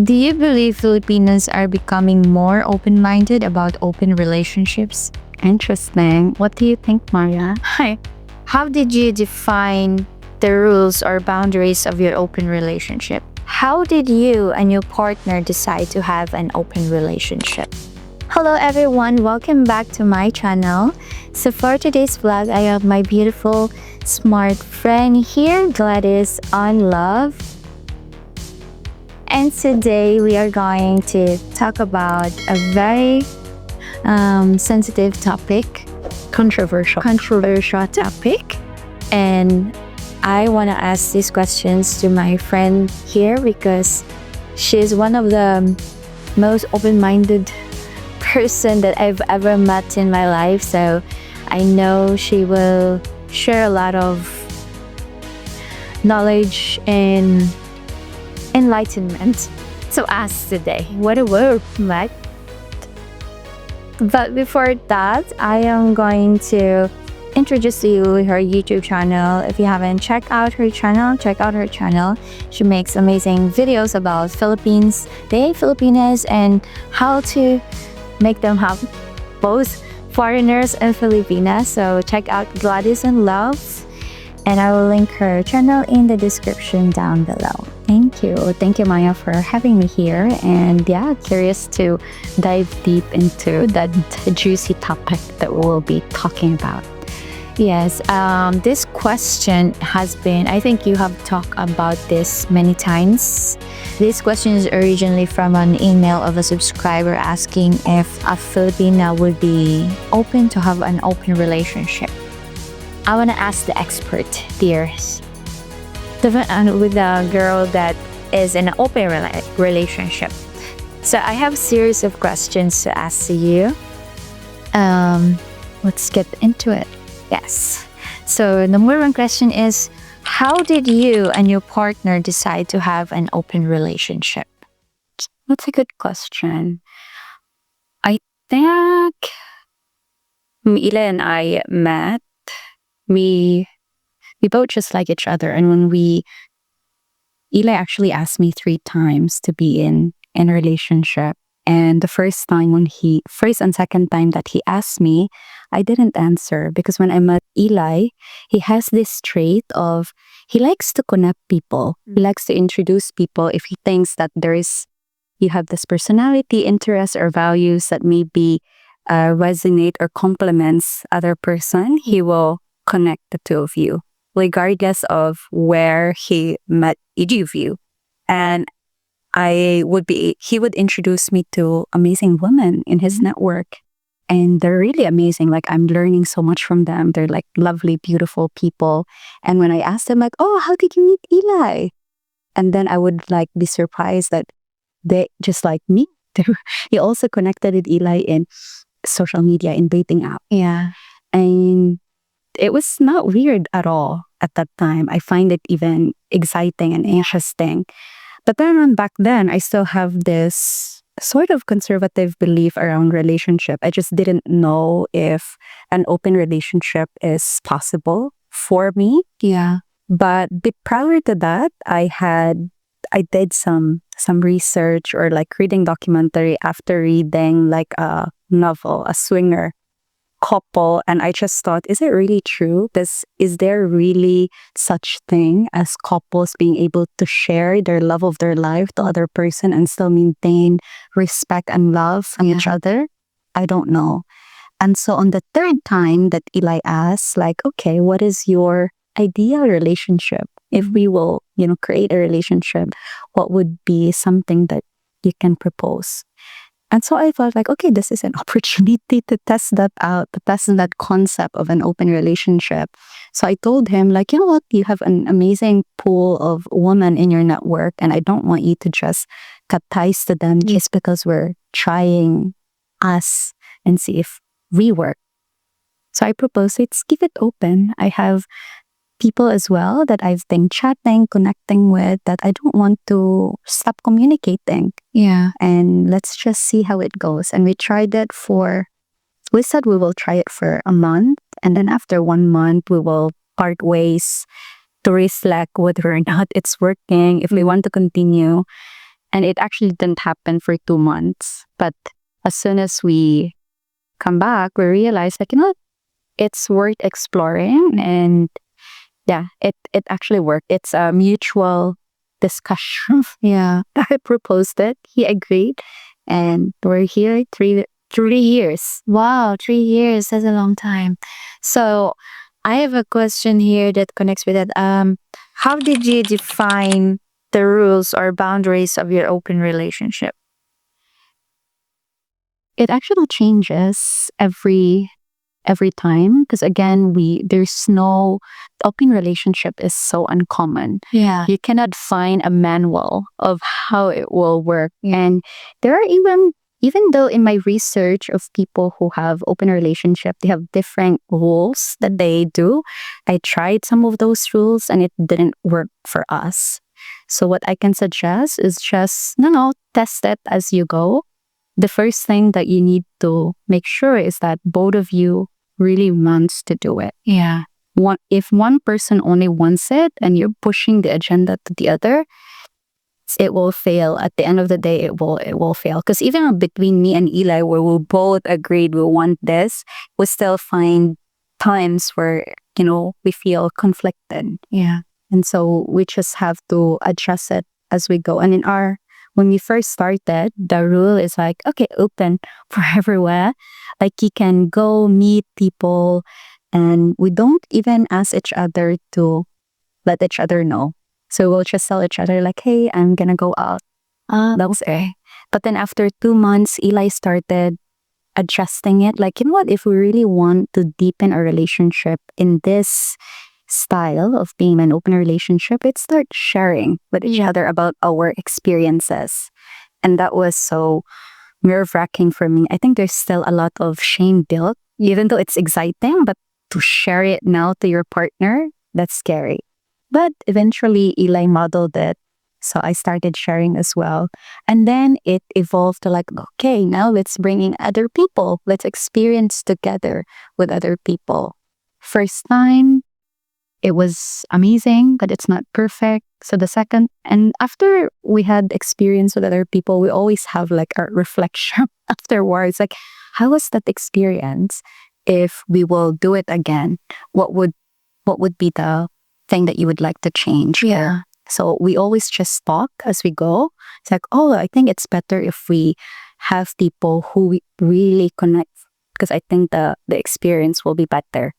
Do you believe Filipinos are becoming more open-minded about open relationships? Interesting. What do you think, Maria? Hi. How did you define the rules or boundaries of your open relationship? How did you and your partner decide to have an open relationship? Hello everyone, welcome back to my channel. So for today's vlog, I have my beautiful, smart friend here, Gladys on Love. And today we are going to talk about a very sensitive topic, controversial topic. And I want to ask these questions to my friend here because she's one of the most open-minded person that I've ever met in my life. So I know she will share a lot of knowledge and enlightenment to us today. What a word, Matt. But before that, I am going to introduce to you her YouTube channel. If you haven't checked out her channel, check out her channel. She makes amazing videos about Philippines, the Filipinas, and how to make them have both foreigners and Filipinas. So check out Gladys and Love, and I will link her channel in the description down below. Thank you. Thank you, Maya, for having me here. And yeah, curious to dive deep into that juicy topic that we'll be talking about. Yes, this question has been, I think you have talked about this many times. This question is originally from an email of a subscriber asking if a Filipina would be open to have an open relationship. I want to ask the expert here. With a girl that is in an open relationship. So I have a series of questions to ask you. Let's get into it. Yes. So number one question is, how did you and your partner decide to have an open relationship? That's a good question. I think Ila and I met. We both just like each other, and when Eli actually asked me 3 times to be in a relationship, and the first and second time that he asked me, I didn't answer because when I met Eli, he has this trait of he likes to connect people. He likes to introduce people. If he thinks that you have this personality, interests, or values that maybe resonate or complements other person, he will connect the two of you, regardless of where he met each of you. And he would introduce me to amazing women in his network. And they're really amazing. Like, I'm learning so much from them. They're like lovely, beautiful people. And when I asked them, like, oh, how did you meet Eli? And then I would like be surprised that they, just like me, he also connected with Eli in social media, in dating app. Yeah. And it was not weird at all at that time. I find it even exciting and interesting. But then back then, I still have this sort of conservative belief around relationship. I just didn't know if an open relationship is possible for me. Yeah. But prior to that, I did some research or like reading documentary after reading like a novel, a swinger couple, and I just thought, is it really true? Is there really such thing as couples being able to share their love of their life to other person and still maintain respect and love from each other? I don't know. And so on the third time that Eli asked, like, okay, what is your ideal relationship? If we will, create a relationship, what would be something that you can propose? And so I felt like, okay, this is an opportunity to test that out, to test that concept of an open relationship. So I told him, like, you know what, you have an amazing pool of women in your network, and I don't want you to just cut ties to them just because we're trying us and see if we work. So I proposed, let's keep it open. I have people as well that I've been chatting, connecting with, that I don't want to stop communicating. Yeah. And let's just see how it goes. And we said we will try it for a month. And then after 1 month, we will part ways to reflect whether or not it's working, if we want to continue. And it actually didn't happen for 2 months. But as soon as we come back, we realize like, it's worth exploring. And yeah, it actually worked. It's a mutual discussion. Yeah. I proposed it. He agreed. And we're here 3 years. Wow, 3 years. That's a long time. So I have a question here that connects with it. How did you define the rules or boundaries of your open relationship? It actually changes every time, because again, there's no open relationship is so uncommon. Yeah. You cannot find a manual of how it will work. And there are even though in my research of people who have open relationship, they have different rules that they do. I tried some of those rules and it didn't work for us. So what I can suggest is just test it as you go. The first thing that you need to make sure is that both of you really wants to do it. Yeah. If one person only wants it and you're pushing the agenda to the other, it will fail. At the end of the day, it will fail. Because even between me and Eli, where we both agreed we want this, we still find times where, we feel conflicted. Yeah. And so we just have to adjust it as we go. And when we first started, the rule is like, okay, open for everywhere. Like you can go meet people and we don't even ask each other to let each other know. So we'll just tell each other like, hey, I'm gonna go out. That was it. But then after 2 months, Eli started adjusting it. Like, what, if we really want to deepen our relationship in this style of being an open relationship, it's start sharing with each other about our experiences. And that was so nerve-wracking for me. I think there's still a lot of shame built, even though it's exciting, but to share it now to your partner, that's scary. But eventually Eli modeled it, so I started sharing as well. And then it evolved to like, okay, now let's bring in other people. Let's experience together with other people. First time, it was amazing, but it's not perfect. So the second, and after we had experience with other people, we always have like a reflection afterwards. Like, how was that experience? If we will do it again, what would be the thing that you would like to change? Yeah. So we always just talk as we go. It's like, I think it's better if we have people who we really connect, because I think the experience will be better.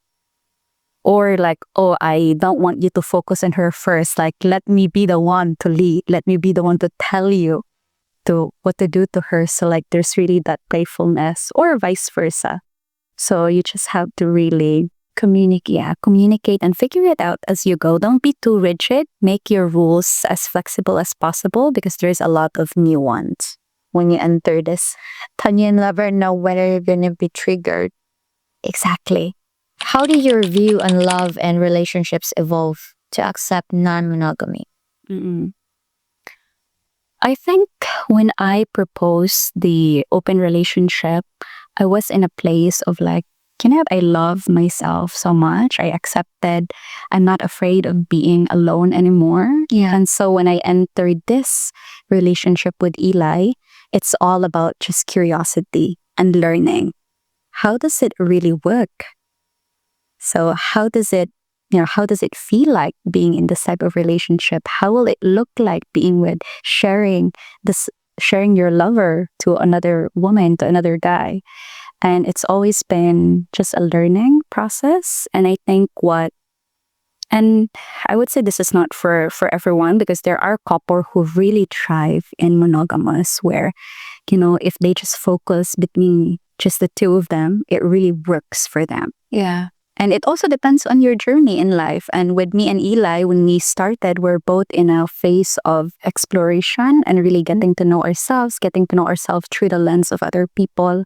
Or like, I don't want you to focus on her first. Like, let me be the one to lead. Let me be the one to tell you what to do to her. So like, there's really that playfulness, or vice versa. So you just have to really communicate and figure it out as you go. Don't be too rigid. Make your rules as flexible as possible, because there's a lot of new ones when you enter this. You never know whether you're going to be triggered. Exactly. How did your view on love and relationships evolve to accept non-monogamy? I think when I proposed the open relationship, I was in a place of like, I love myself so much. I accepted. I'm not afraid of being alone anymore. Yeah. And so when I entered this relationship with Eli, it's all about just curiosity and learning. How does it really work? So how does it feel like being in this type of relationship? How will it look like being with sharing your lover to another woman, to another guy? And it's always been just a learning process. And I think and I would say this is not for everyone, because there are couples who really thrive in monogamous, where, if they just focus between just the two of them, it really works for them. Yeah. And it also depends on your journey in life. And with me and Eli, when we started, we're both in a phase of exploration and really getting to know ourselves through the lens of other people,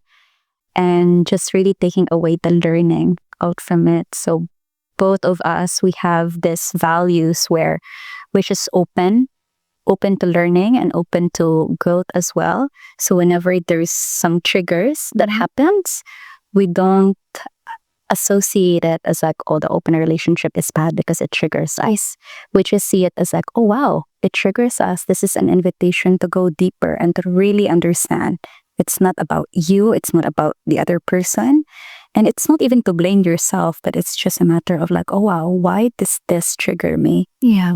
and just really taking away the learning out from it. So both of us, we have these values where we're just open to learning and open to growth as well. So whenever there's some triggers that happens, we don't associate it as like, oh, the open relationship is bad because it triggers us. We just see it as like, oh wow, it triggers us. This is an invitation to go deeper and to really understand. It's not about you. It's not about the other person. And it's not even to blame yourself, but it's just a matter of like, oh wow, why does this trigger me? Yeah.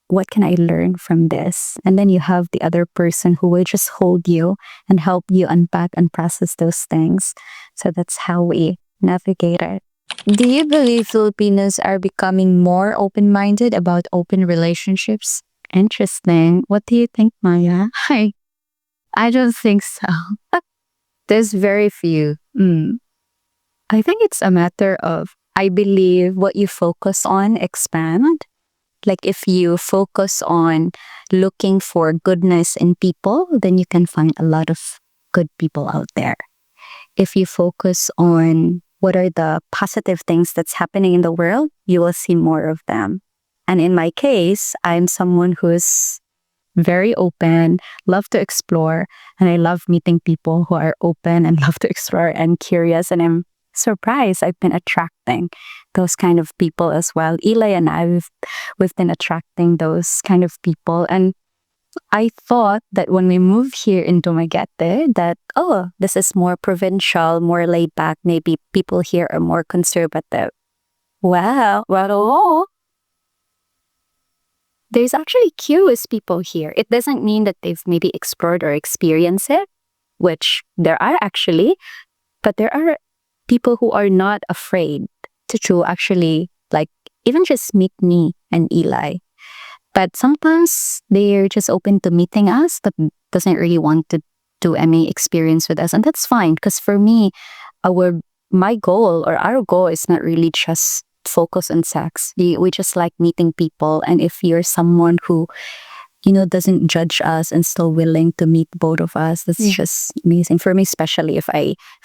What can I learn from this? And then you have the other person who will just hold you and help you unpack and process those things. So that's how we navigate it. Do you believe Filipinos are becoming more open-minded about open relationships? Interesting. What do you think, Maya? I don't think so. There's very few. I think it's a matter of, I believe what you focus on expand. Like if you focus on looking for goodness in people, then you can find a lot of good people out there. If you focus on what are the positive things that's happening in the world, you will see more of them. And in my case, I'm someone who's very open, love to explore, and I love meeting people who are open and love to explore and curious. And I'm surprised I've been attracting those kind of people as well. Eli and I, we've been attracting those kind of people. And I thought that when we moved here in Dumaguete, that, oh, this is more provincial, more laid back. Maybe people here are more conservative. Well, there's actually curious people here. It doesn't mean that they've maybe explored or experienced it, which there are actually, but there are people who are not afraid to actually, like, even just meet me and Eli. But sometimes they're just open to meeting us, but doesn't really want to do any experience with us. And that's fine, because for me, my goal or our goal is not really just focus on sex. We just like meeting people. And if you're someone who, doesn't judge us and still willing to meet both of us, that's just amazing for me, especially if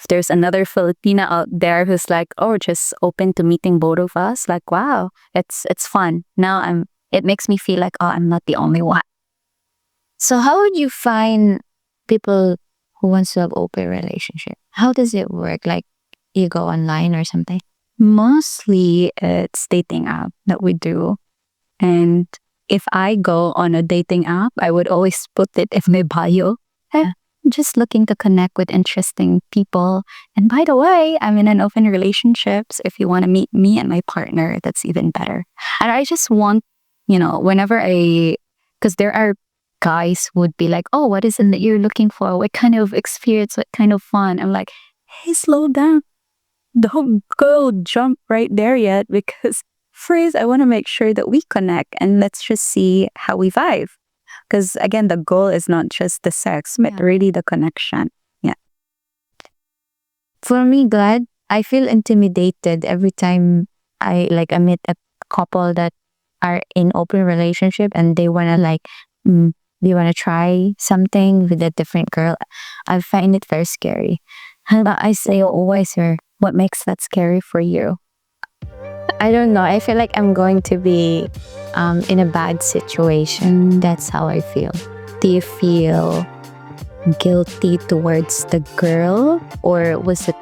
there's another Filipina out there who's like, oh, just open to meeting both of us. Like, wow, it's fun. Now it makes me feel like, oh, I'm not the only one. So how would you find people who wants to have open relationship? How does it work? Like, you go online or something? Mostly it's dating app that we do. And if I go on a dating app, I would always put it in my bio. I'm just looking to connect with interesting people. And by the way, I'm in an open relationship. So if you want to meet me and my partner, that's even better. And I just want, whenever because there are guys would be like, oh, what is it that you're looking for? What kind of experience? What kind of fun? I'm like, hey, slow down. Don't go jump right there yet, because first I want to make sure that we connect and let's just see how we vibe. Because again, the goal is not just the sex, but really the connection. Yeah. For me, Glad, I feel intimidated every time I meet a couple that are in open relationship and they want to try something with a different girl. I find it very scary. And I say always, sir, what makes that scary for you? I don't know. I feel like I'm going to be in a bad situation. That's how I feel. Do you feel guilty towards the girl, or was it